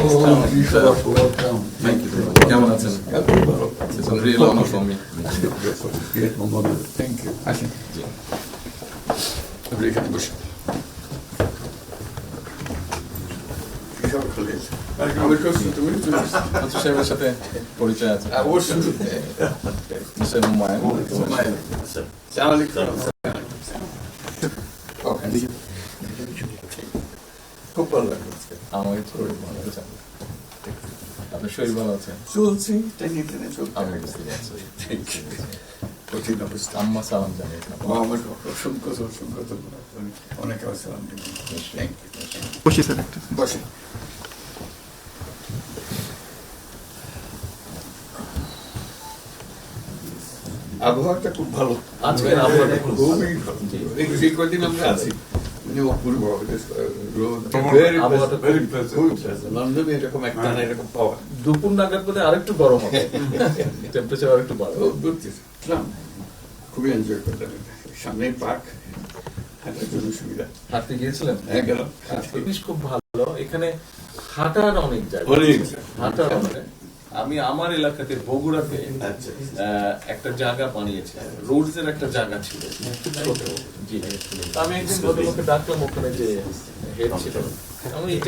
Thank you. কেমন আছেন? It's a real honor for me. Thank you. আসেন। আপনি এখানে বসুন। আচ্ছা সাহেবের সাথে পরিচয় আছে। অবশ্যই। মিস্টার হুমায়ুন। খুব ভালো লাগলো। আমাকে শরীর ভালো আছে। আপনার শরীর ভালো আছে? চলছি, টেনে টেনে চলছে। আমি বুঝতে পারছি। কঠিন অবস্থা। আম্মা সালাম জানিয়ে আমার অসংখ্য অনেক সালাম দিবেন। বসি স্যার একটা বসে। আবহাওয়াটা খুব ভালো। আজকের আবহাওয়াটা খুব ভালো। খুবই ভালো। এই কদিন আমরা আছি অপূর্ব রোদ, লন্ডনে এরকম একটা না এরকম পাওয়া। দুপুর নাগাদ বোধ আরেকটু গরম হবে, টেম্পারেচার আরেকটু বাড়বে। খুবই এনজয় করলাম। সামনে পার্ক, হাঁটার জন্য সুবিধা। হাঁটতে গিয়েছিলেন? হ্যাঁ গেলাম। জিনিস খুব ভালো, এখানে হাঁটার অনেক জায়গা। হাঁটার অনেক। আমি আমার এলাকাতে বগুড়াতে একটা জায়গা বানিয়েছি, রোডস এর একটা জায়গা ছিল খুব ছোট। জি, আমি একদিন ভদ্রলোককে ডাকলাম, ওখানে যে হেড ছিল, আমি এটা